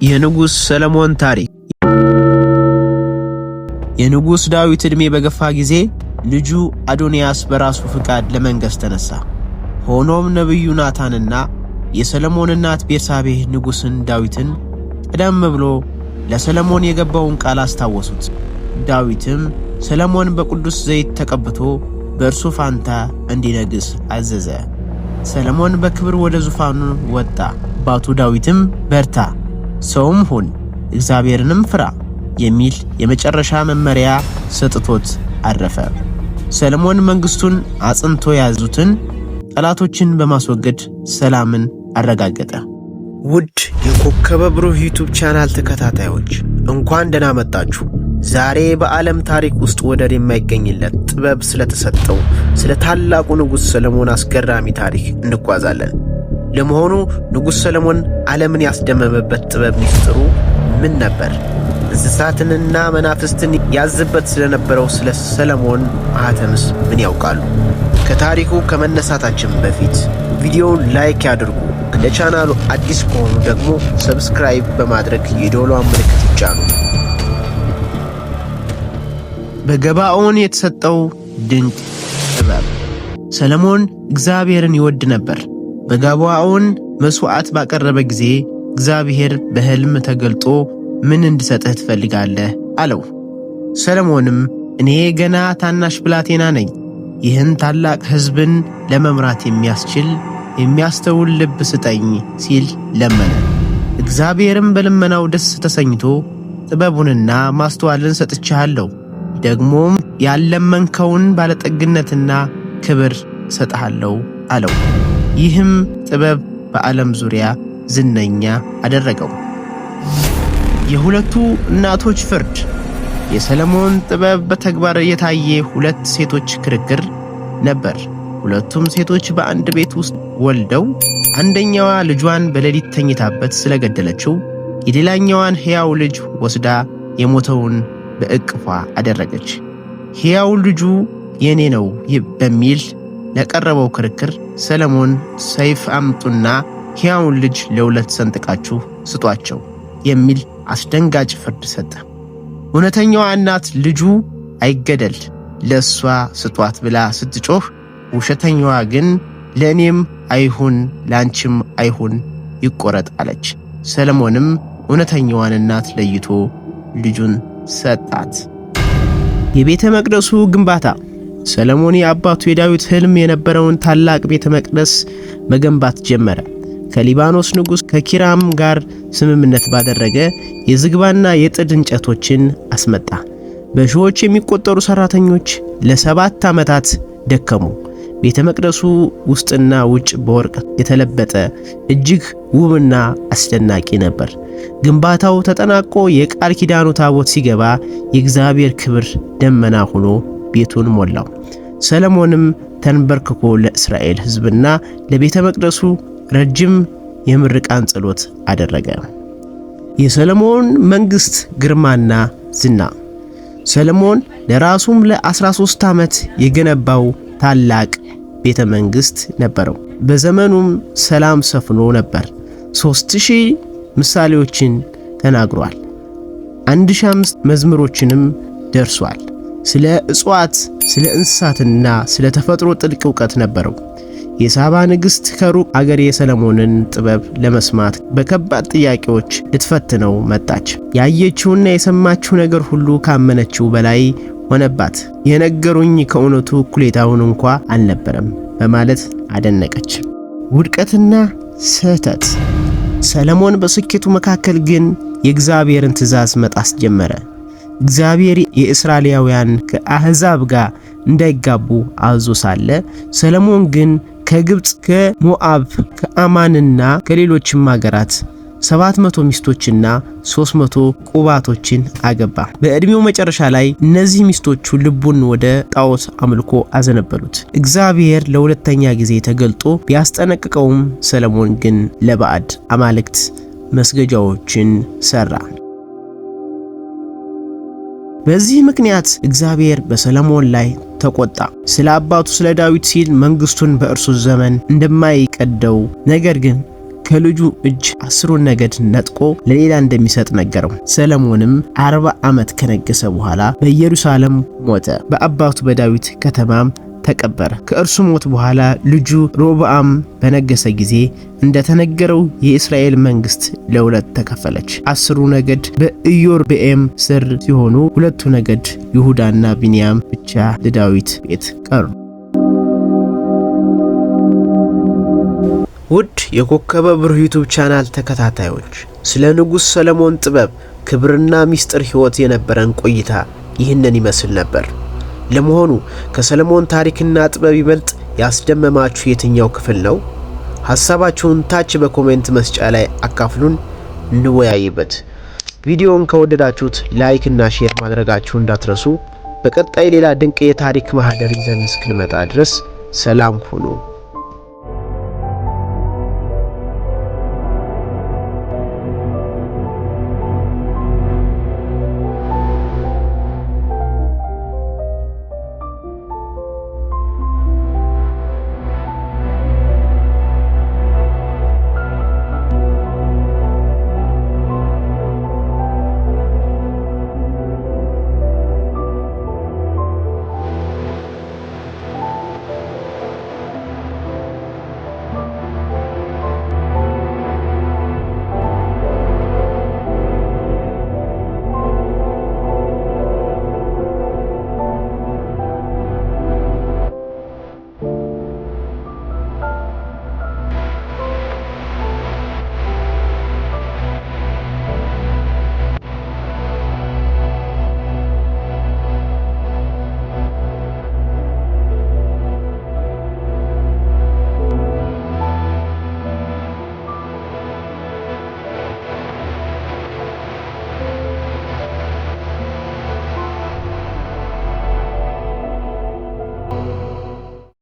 የንጉስ ሰለሞን ታሪክ። የንጉስ ዳዊት እድሜ በገፋ ጊዜ ልጁ አዶንያስ በራሱ ፍቃድ ለመንገስ ተነሳ። ሆኖም ነብዩ ናታንና የሰለሞን እናት ቤርሳቤህ ንጉስን ዳዊትን ቀደም ብሎ ለሰለሞን የገባውን ቃል አስታወሱት። ዳዊትም ሰለሞን በቅዱስ ዘይት ተቀብቶ በእርሱ ፋንታ እንዲነግስ አዘዘ። ሰለሞን በክብር ወደ ዙፋኑ ወጣ። አባቱ ዳዊትም በርታ፣ ሰውም ሁን፣ እግዚአብሔርንም ፍራ የሚል የመጨረሻ መመሪያ ሰጥቶት አረፈ። ሰለሞን መንግስቱን አጽንቶ ያዙትን ጠላቶችን በማስወገድ ሰላምን አረጋገጠ። ውድ የኮከበ ብሩህ ዩቲዩብ ቻናል ተከታታዮች እንኳን ደህና መጣችሁ። ዛሬ በዓለም ታሪክ ውስጥ ወደር የማይገኝለት ጥበብ ስለተሰጠው ስለ ታላቁ ንጉስ ሰለሞን አስገራሚ ታሪክ እንጓዛለን። ለመሆኑ ንጉስ ሰለሞን ዓለምን ያስደመመበት ጥበብ ሚስጥሩ ምን ነበር? እንስሳትንና መናፍስትን ያዝበት ስለነበረው ስለ ሰለሞን ማህተምስ ምን ያውቃሉ? ከታሪኩ ከመነሳታችን በፊት ቪዲዮውን ላይክ ያድርጉ። ለቻናሉ አዲስ ከሆኑ ደግሞ ሰብስክራይብ በማድረግ የደወሏን ምልክት ይጫኑ። በገባኦን የተሰጠው ድንቅ ጥበብ። ሰለሞን እግዚአብሔርን ይወድ ነበር። በገባኦን መስዋዕት ባቀረበ ጊዜ እግዚአብሔር በሕልም ተገልጦ ምን እንድሰጥህ ትፈልጋለህ አለው። ሰለሞንም እኔ ገና ታናሽ ብላቴና ነኝ፣ ይህን ታላቅ ሕዝብን ለመምራት የሚያስችል የሚያስተውል ልብ ስጠኝ ሲል ለመነ። እግዚአብሔርም በልመናው ደስ ተሰኝቶ ጥበቡንና ማስተዋልን ሰጥቻለሁ፣ ደግሞም ያለመንከውን ባለጠግነትና ክብር ሰጥሃለሁ አለው። ይህም ጥበብ በዓለም ዙሪያ ዝነኛ አደረገው። የሁለቱ እናቶች ፍርድ። የሰለሞን ጥበብ በተግባር የታየ ሁለት ሴቶች ክርክር ነበር። ሁለቱም ሴቶች በአንድ ቤት ውስጥ ወልደው አንደኛዋ ልጇን በሌሊት ተኝታበት ስለገደለችው የሌላኛዋን ሕያው ልጅ ወስዳ የሞተውን በእቅፏ አደረገች። ሕያው ልጁ የኔ ነው በሚል ለቀረበው ክርክር ሰለሞን ሰይፍ አምጡና ሕያውን ልጅ ለሁለት ሰንጥቃችሁ ስጧቸው የሚል አስደንጋጭ ፍርድ ሰጠ። እውነተኛዋ እናት ልጁ አይገደል ለሷ ስጧት ብላ ስትጮህ፣ ውሸተኛዋ ግን ለእኔም አይሁን ላንቺም አይሁን ይቆረጥ አለች። ሰለሞንም እውነተኛዋን እናት ለይቶ ልጁን ሰጣት። የቤተ መቅደሱ ግንባታ። ሰለሞን የአባቱ የዳዊት ሕልም የነበረውን ታላቅ ቤተ መቅደስ መገንባት ጀመረ። ከሊባኖስ ንጉሥ ከኪራም ጋር ስምምነት ባደረገ የዝግባና የጥድ እንጨቶችን አስመጣ። በሺዎች የሚቆጠሩ ሠራተኞች ለ7 ዓመታት ደከሙ። ቤተ መቅደሱ ውስጥና ውጭ በወርቅ የተለበጠ እጅግ ውብና አስደናቂ ነበር። ግንባታው ተጠናቆ የቃል ኪዳኑ ታቦት ሲገባ የእግዚአብሔር ክብር ደመና ሆኖ ቤቱን ሞላው። ሰለሞንም ተንበርክኮ ለእስራኤል ሕዝብና ለቤተ መቅደሱ ረጅም የምርቃን ጸሎት አደረገ። የሰለሞን መንግሥት ግርማና ዝና። ሰለሞን ለራሱም ለ13 ዓመት የገነባው ታላቅ ቤተ መንግሥት ነበረው። በዘመኑም ሰላም ሰፍኖ ነበር። 3000 ምሳሌዎችን ተናግሯል። 1500 መዝሙሮችንም ደርሷል። ስለ እጽዋት፣ ስለ እንስሳትና ስለ ተፈጥሮ ጥልቅ ዕውቀት ነበረው። የሳባ ንግሥት ከሩቅ አገር የሰለሞንን ጥበብ ለመስማት በከባድ ጥያቄዎች ልትፈትነው መጣች። ያየችውና የሰማችው ነገር ሁሉ ካመነችው በላይ ሆነባት። የነገሩኝ ከእውነቱ እኩሌታውን እንኳ አልነበረም በማለት አደነቀች። ውድቀትና ስህተት። ሰለሞን በስኬቱ መካከል ግን የእግዚአብሔርን ትእዛዝ መጣስ ጀመረ። እግዚአብሔር የእስራኤላውያን ከአሕዛብ ጋር እንዳይጋቡ አዞ ሳለ ሰለሞን ግን ከግብፅ፣ ከሞዓብ፣ ከአማንና ከሌሎችም አገራት 700 ሚስቶችና 300 ቁባቶችን አገባ። በዕድሜው መጨረሻ ላይ እነዚህ ሚስቶቹ ልቡን ወደ ጣዖት አምልኮ አዘነበሉት። እግዚአብሔር ለሁለተኛ ጊዜ ተገልጦ ቢያስጠነቅቀውም ሰለሞን ግን ለባዕድ አማልክት መስገጃዎችን ሰራ። በዚህ ምክንያት እግዚአብሔር በሰለሞን ላይ ተቆጣ። ስለ አባቱ ስለ ዳዊት ሲል መንግስቱን በእርሱ ዘመን እንደማይቀደው ነገር ግን ከልጁ እጅ 10 ነገድ ነጥቆ ለሌላ እንደሚሰጥ ነገረው። ሰለሞንም 40 ዓመት ከነገሰ በኋላ በኢየሩሳሌም ሞተ። በአባቱ በዳዊት ከተማም ተቀበረ። ከእርሱ ሞት በኋላ ልጁ ሮብዓም በነገሰ ጊዜ እንደተነገረው የእስራኤል መንግስት ለሁለት ተከፈለች። 10 ነገድ በኢዮርብዓም ስር ሲሆኑ 2 ነገድ ይሁዳና ቢንያም ብቻ ለዳዊት ቤት ቀሩ። ውድ የኮከበ ብሩህ ዩቲዩብ ቻናል ተከታታዮች ስለ ንጉስ ሰለሞን ጥበብ፣ ክብርና ሚስጥር ህይወት የነበረን ቆይታ ይህንን ይመስል ነበር። ለመሆኑ ከሰለሞን ታሪክና ጥበብ ይበልጥ ያስደመማችሁ የትኛው ክፍል ነው? ሐሳባችሁን ታች በኮሜንት መስጫ ላይ አካፍሉን፣ እንወያይበት። ቪዲዮውን ከወደዳችሁት ላይክ እና ሼር ማድረጋችሁን እንዳትረሱ። በቀጣይ ሌላ ድንቅ የታሪክ ማህደር ይዘን እስክንመጣ ድረስ ሰላም ሁኑ።